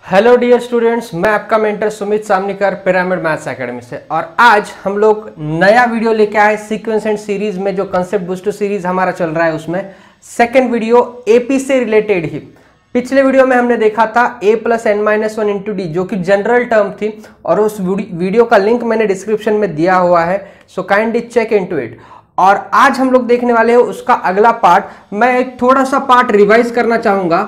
Hello dear students, मैं आपका mentor Sumit Samnikar Pyramid Maths Academy से। और आज हम लोग नया वीडियो लेके आए सीक्वेंस एंड सीरीज में। जो कंसेप्ट बूस्टर सीरीज हमारा चल रहा है उसमें सेकंड वीडियो एपी से रिलेटेड ही। पिछले वीडियो में हमने देखा था a plus N minus one into D, जो कि जनरल टर्म थी, और उस वीडियो का लिंक मैंने डिस्क्रिप्शन में दिया हुआ है, सो काइंडली चेक इनटू इट। और आज हम लोग देखने वाले हैं उसका अगला पार्ट। मैं एक थोड़ा सा पार्ट रिवाइज करना चाहूंगा।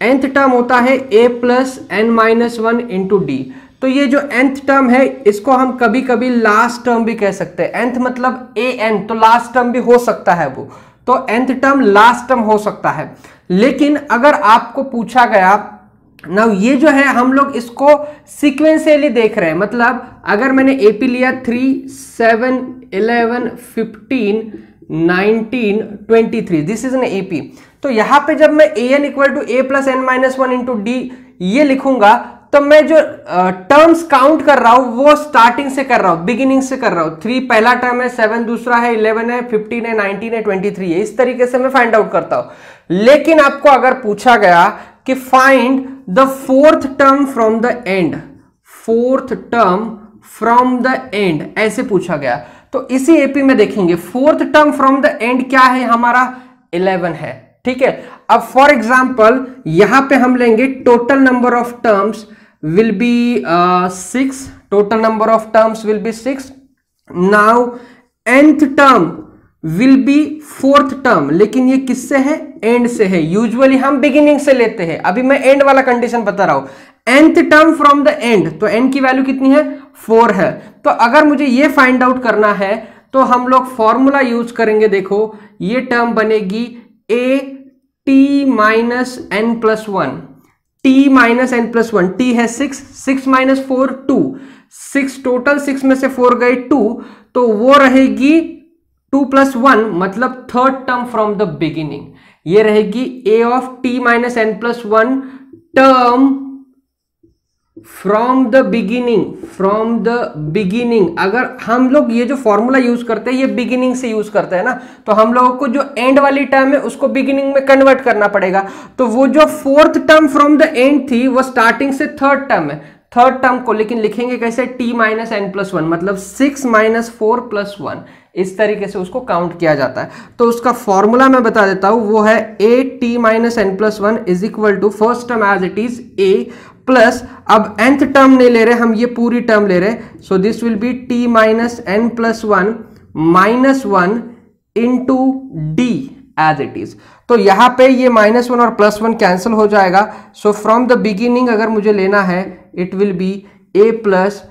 nth टर्म होता है a plus N minus one into D. तो ये जो nth टर्म है इसको हम कभी कभी लास्ट टर्म भी कह सकते हैं। nth मतलब an, तो लास्ट टर्म भी हो सकता है वो। तो nth टर्म लास्ट टर्म हो सकता है। लेकिन अगर आपको पूछा गया ना, ये जो है हम लोग इसको सीक्वेंशियली देख रहे हैं। मतलब अगर मैंने एपी लिया 3, 7, 11, 15, 19, 23, दिस इज एन एपी। तो यहां पे जब मैं an equal to a plus N minus one into D ये लिखूंगा, तो मैं जो टर्म्स काउंट कर रहा हूं वो स्टार्टिंग से कर रहा हूं, बिगिनिंग से कर रहा हूं। 3 पहला टर्म है, 7 दूसरा है, 11 है, 15 है, 19 है, 23 है। इस तरीके से मैं फाइंड आउट करता हूं। लेकिन आपको अगर पूछा गया कि find the fourth term from the and, fourth term from the and ऐसे पूछा गया, तो इसी एपी में देखेंगे fourth term from the and क्या है, हमारा 11 है। ठीक है। अब फॉर एग्जाम्पल यहां पे हम लेंगे total number of terms will be 6, total number of terms will be 6। Now nth term will be fourth term, लेकिन ये किससे है, एंड से है। यूजुअली हम बिगिनिंग से लेते हैं, अभी मैं एंड वाला कंडीशन बता रहा हूं। nth term from the and, तो n की वैल्यू कितनी है, 4 है। तो अगर मुझे ये फाइंड आउट करना है तो हम लोग फॉर्मूला यूज करेंगे। देखो ये टर्म बनेगी a t minus N plus one, t minus N plus one. t है 6, 6 माइनस 4 2, 6 टोटल, 6 में से 4 गए 2, तो वो रहेगी 2 प्लस 1 मतलब third term from the beginning. ये रहेगी a of t minus N plus one term from the beginning, from the beginning. अगर हम लोग ये जो फॉर्मूला यूज करते हैं ये बिगिनिंग से यूज करते हैं ना, तो हम लोगों को जो एंड वाली टर्म है उसको बिगिनिंग में कन्वर्ट करना पड़ेगा। तो वो जो fourth term from the end थी वो स्टार्टिंग से थर्ड टर्म है। थर्ड टर्म को लेकिन लिखेंगे कैसे, t minus N plus one, मतलब 6 माइनस 4 प्लस 1। इस तरीके से उसको काउंट किया जाता है। तो उसका फॉर्मूला मैं बता देता हूं, वो है a t minus N plus one is equal to first term as it is a plus, अब nth टर्म नहीं ले रहे हम, ये पूरी टर्म ले रहे, so this will be t minus N plus one minus one into D as it is. तो यहां पे ये माइनस वन और प्लस वन कैंसिल हो जाएगा। सो फ्रॉम द बिगिनिंग अगर मुझे लेना है it will be a plus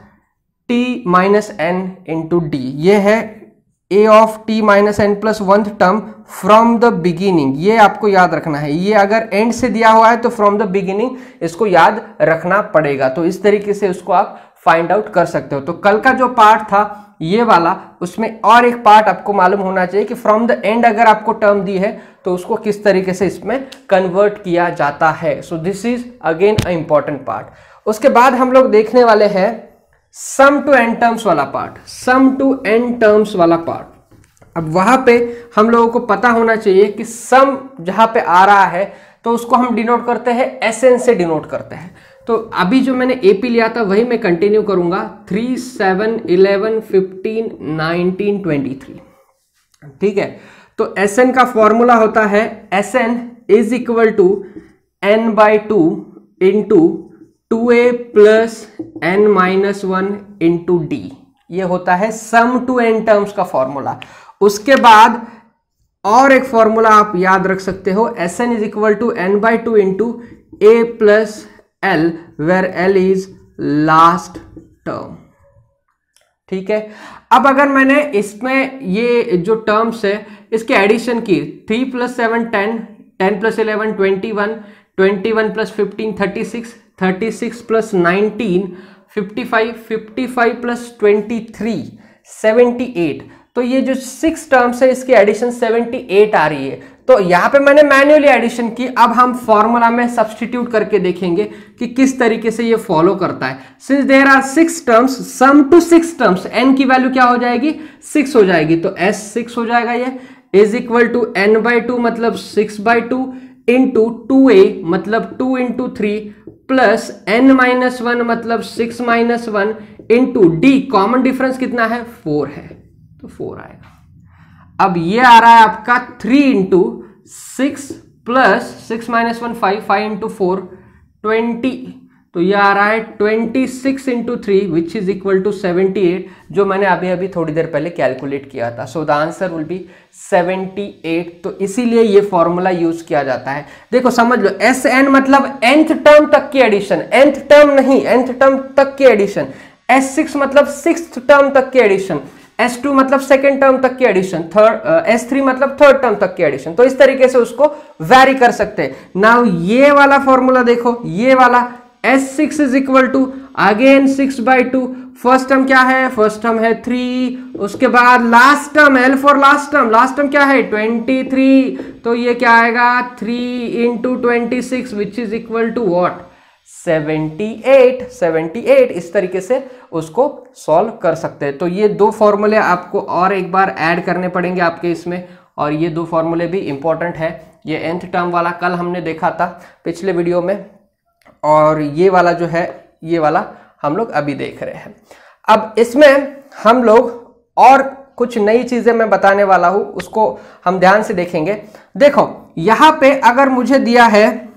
t minus N into D. ये है a of t minus N plus one term from the beginning. ये आपको याद रखना है, ये अगर एंड से दिया हुआ है तो फ्रॉम द बिगिनिंग इसको याद रखना पड़ेगा। तो इस तरीके से उसको आप फाइंड आउट कर सकते हो। तो कल का जो पार्ट था ये वाला, उसमें और एक पार्ट आपको मालूम होना चाहिए कि फ्रॉम द एंड अगर आपको टर्म दी है तो उसको किस तरीके से इसमें कन्वर्ट किया जाता है। So this is again a important part. उसके बाद हम लोग देखने वाले हैं सम टू एन टर्म्स वाला part, sum to N terms वाला पार्ट। अब वहां पे हम लोगों को पता होना चाहिए कि सम जहां पे आ रहा है तो उसको हम डिनोट करते हैं एसएन से डिनोट करते हैं। तो अभी जो मैंने एपी लिया था वही मैं कंटिन्यू करूंगा। 3, 7, 11, 15, 19, 23। ठीक है। तो एसएन का फॉर्मूला होता है SN is equal to n by two into 2a plus N minus one into D. ये होता है सम टू एन टर्म्स का फॉर्मूला। उसके बाद और एक फॉर्मूला आप याद रख सकते हो, SN is equal to n by two into a plus l, where l is last term. ठीक है। अब अगर मैंने इसमें ये जो टर्म्स है इसके एडिशन की, 3 plus 7 10, 10 plus 11 21, 21 plus 15 36, 36 plus 19 55, 55 plus 23 78। तो ये जो 6 टर्म्स है इसकी एडिशन 78 आ रही है। तो यहां पे मैंने मैन्युअली एडिशन की। अब हम फॉर्मूला में सब्स्टिट्यूट करके देखेंगे कि किस तरीके से ये फॉलो करता है। Since there are 6 terms, sum to 6 terms, n की वैल्यू क्या हो जाएगी, 6 हो जाएगी। तो s 6 हो जाएगा। ये is equal to n by two मतलब 6 बाई टू इंटू 2a मतलब 2 इंटू 3 प्लस n-1 मतलब 6-1 इंटू डी, कॉमन डिफरेंस कितना है 4 है तो 4 आएगा। अब ये आ रहा है आपका 3 इंटू 6 प्लस 6-1 5 इंटू 4 20, तो ये आ रहा है 26 into 3 which is equal to 78, जो मैंने अभी थोड़ी देर पहले कैलकुलेट किया था। So the answer will be 78। तो इसीलिए ये फॉर्मूला यूज किया जाता है। देखो समझ लो, Sn मतलब nth टर्म तक की एडिशन, nth टर्म नहीं, nth टर्म तक की एडिशन। S6 मतलब सिक्स्थ टर्म तक की एडिशन, S2 मतलब सेकेंड टर्म तक की एडिशन, S3 मतलब थर्ड टर्म तक की एडिशन। तो इस तरीके से उसको वैरी कर सकते हैं। नाउ ये वाला फॉर्मूला देखो, ये वाला S6 is equal to again 6/2, first term क्या है, फर्स्ट टर्म है 3, उसके बाद last term L for last term क्या है 23, तो ये क्या आएगा 3 into 26 which is equal to what 78। इस तरीके से उसको सॉल्व कर सकते हैं। तो ये दो फॉर्मूले आपको और एक बार ऐड करने पड़ेंगे आपके इसमें, और ये दो फॉर्मूले भी इंपॉर्टेंट है। ये nth टर्म वाला कल हमने देखा था पिछले वीडियो में, और ये वाला जो है ये वाला हम लोग अभी देख रहे हैं। अब इसमें हम लोग और कुछ नई चीजें मैं बताने वाला हूं, उसको हम ध्यान से देखेंगे। देखो यहां पे अगर मुझे दिया है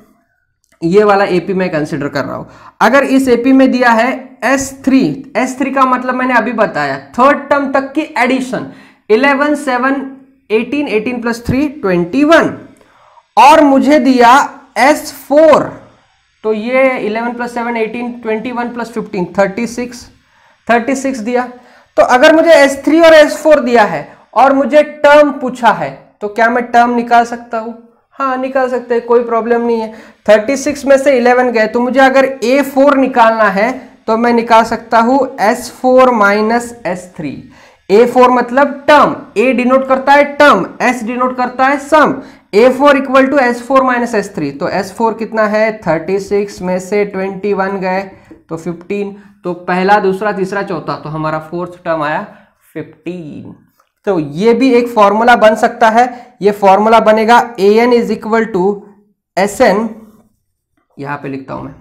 ये वाला एपी मैं कंसिडर कर रहा हूं, अगर इस एपी में दिया है S3 का मतलब मैंने अभी बताया थर्ड टर्म तक की एडिशन 11 7 18 18 प्लस 3 21, और मुझे दिया S4, तो ये 11 प्लस 7 18 21 प्लस 15 36 दिया। तो अगर मुझे S3 और S4 दिया है और मुझे टर्म पूछा है, तो क्या मैं टर्म निकाल सकता हूं? हाँ निकाल सकते हैं, कोई प्रॉब्लम नहीं है। 36 में से 11 गए, तो मुझे अगर A4 निकालना है तो मैं निकाल सकता हूं S4 माइनस S3। A4 मतलब टर्म, A डिनोट करता है टर्म, S डिनोट करता है सम। A4 equal to S4 minus S3, तो S4 कितना है 36 में से 21 गए तो 15, तो पहला दूसरा तीसरा चौथा, तो हमारा फोर्थ टर्म आया 15। तो ये भी एक फॉर्मूला बन सकता है। ये फॉर्मूला बनेगा AN is equal to SN, यहां पे लिखता हूं मैं,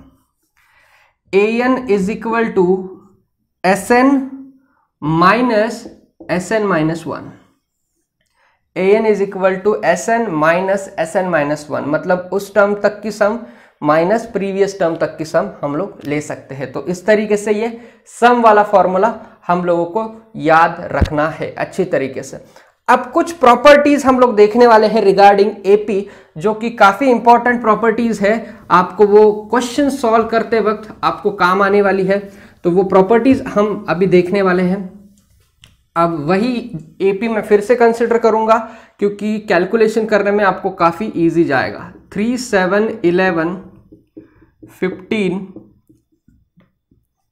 AN is equal to SN minus SN minus 1। AN is equal to SN minus SN minus 1, मतलब उस टर्म तक की सम माइनस प्रीवियस टर्म तक की सम हम लोग ले सकते हैं। तो इस तरीके से ये सम वाला फॉर्मूला हम लोगों को याद रखना है अच्छी तरीके से। अब कुछ प्रॉपर्टीज हम लोग देखने वाले हैं रिगार्डिंग AP, जो कि काफी इंपॉर्टेंट प्रॉपर्टीज है, आपको वो क्वेश्चन सॉल्व करते वक्त आपको काम आने वाली है। तो वो प्रॉपर्टीज हम अभी देखने वाले हैं। अब वही AP में फिर से कंसिडर करूंगा, क्योंकि कैलकुलेशन करने में आपको काफी इजी जाएगा। 3 7 11 15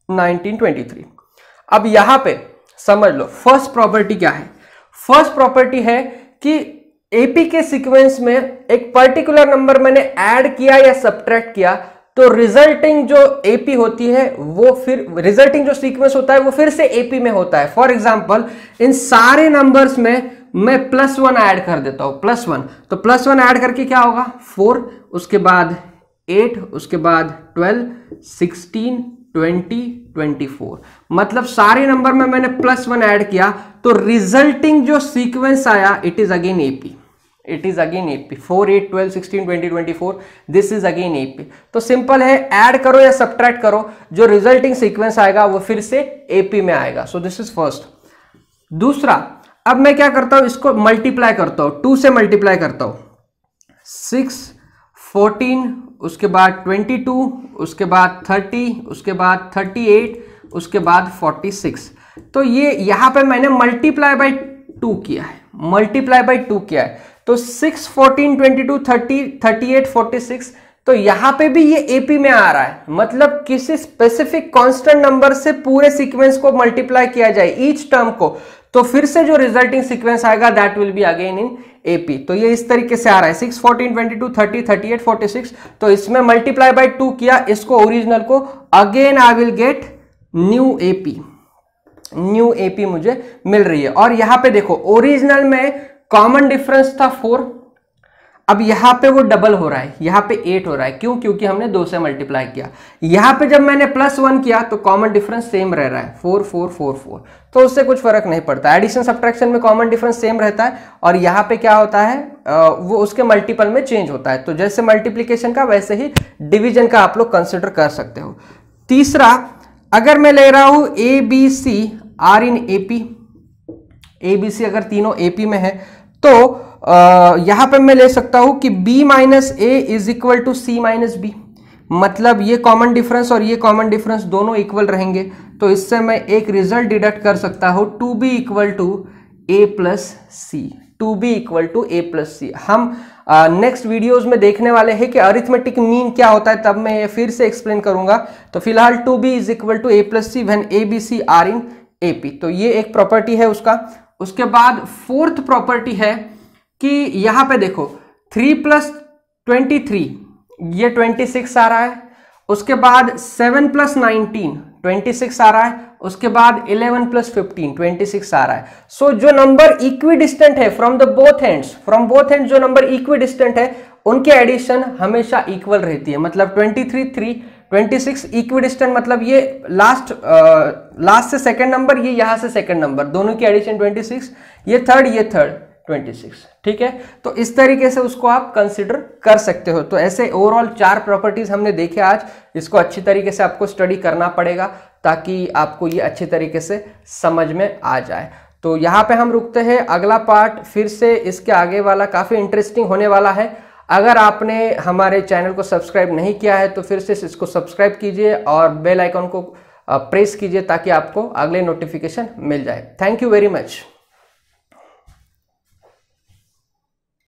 19 23। अब यहां पे समझ लो फर्स्ट प्रॉपर्टी क्या है। फर्स्ट प्रॉपर्टी है कि AP के सीक्वेंस में एक पर्टिकुलर नंबर मैंने ऐड किया या सब्ट्रैक्ट किया, तो रिजल्टिंग जो AP होती है वो फिर रिजल्टिंग जो सीक्वेंस होता है वो फिर से AP में होता है। फॉर एग्जांपल इन सारे नंबर्स में मैं +1 ऐड कर देता हूं, +1, तो +1 ऐड करके क्या होगा 4, उसके बाद 8, उसके बाद 12 16 20 24, मतलब सारे नंबर में मैंने +1 ऐड किया, तो रिजल्टिंग जो सीक्वेंस आया it is again AP। 4 8 12 16 20 24, this is again AP। तो सिंपल है, ऐड करो या सब्ट्रैक्ट करो, जो रिजल्टिंग सीक्वेंस आएगा वो फिर से AP में आएगा। सो दिस इज फर्स्ट। दूसरा, अब मैं क्या करता हूं, इसको मल्टीप्लाई करता हूं, 2 से मल्टीप्लाई करता हूं, 6 14, उसके बाद 22, उसके बाद 30, उसके बाद 38, उसके बाद 46। तो ये यहां पे मैंने मल्टीप्लाई बाय 2 किया है, तो 6 14 22 30 38 46, तो यहां पे भी ये AP में आ रहा है, मतलब किसी स्पेसिफिक कांस्टेंट नंबर से पूरे सीक्वेंस को मल्टीप्लाई किया जाए ईच टर्म को, तो फिर से जो रिजल्टिंग सीक्वेंस आएगा that will be again in AP। तो ये इस तरीके से आ रहा है 6 14 22 30 38 46, तो इसमें मल्टीप्लाई बाय 2 किया, इसको ओरिजिनल को, again I will get new AP मुझे मिल रही है। और यहां पे देखो ओरिजिनल में कॉमन डिफरेंस था 4, अब यहाँ पे वो डबल हो रहा है, यहाँ पे 8 हो रहा है, क्यों? क्योंकि हमने 2 से मल्टीप्लाई किया। यहाँ पे जब मैंने +1 किया तो कॉमन डिफरेंस सेम रह रहा है 4 4 4 4, तो उससे कुछ फर्क नहीं पड़ता। एडिशन सब्ट्रैक्शन में कॉमन डिफरेंस सेम रहता है और यहाँ पे क्या होता है वो उसके मल्टीपल में चेंज होता है। तो जैसे मल्टीप्लीकेशन का वैसे ही डिवीजन का आप लोग कंसिडर कर सकते हो। तीसरा, अगर मैं ले रहा हूं ABC are in AP, ABC अगर तीनों AP में है तो यहां पे मैं ले सकता हूं कि B minus A is equal to C minus B, मतलब ये कॉमन डिफरेंस और ये कॉमन डिफरेंस दोनों इक्वल रहेंगे। तो इससे मैं एक रिजल्ट डिडक्ट कर सकता हूं 2B equal to A plus C, 2B equal to A plus C। हम नेक्स्ट वीडियोस में देखने वाले हैं कि अरिथमेटिक मीन क्या होता है, तब मैं ये फिर से एक्सप्लेन करूंगा। तो फिलहाल 2B is equal to A plus C when A B C are in AP, तो ये एक प्रॉपर्टी है उसका। उसके बाद फोर्थ प्रॉपर्टी है कि यहां पे देखो 3 प्लस 23 ये 26 आ रहा है, उसके बाद 7 प्लस 19 26 आ रहा है, उसके बाद 11 प्लस 15 26 आ रहा है। सो जो नंबर इक्विडिस्टेंट है फ्रॉम बोथ एंड्स जो नंबर इक्विडिस्टेंट है उनके एडिशन हमेशा इक्वल रहती है। मतलब 23 3 26 इक्विडिस्टेंट, मतलब ये लास्ट से सेकंड नंबर, ये यहां से सेकंड नंबर, दोनों की एडिशन 26, ये थर्ड 26, ठीक है। तो इस तरीके से उसको आप कंसिडर कर सकते हो। तो ऐसे ओवरऑल 4 प्रॉपर्टीज हमने देखे आज, इसको अच्छी तरीके से आपको स्टडी करना पड़ेगा ताकि आपको ये अच्छी तरीके से समझ में आ जाए। तो यहाँ पे हम रुकते हैं, अगला पार्ट फिर से इसके आगे वाला काफी इंटरेस्टिंग होने वाला है। अगर आपने हमारे चैनल को सब्सक्राइब नहीं किया है तो फिर से इसको सब्सक्राइब कीजिए और बेल आइकन को प्रेस कीजिए ताकि आपको अगले नोटिफिकेशन मिल जाए। Thank you very much.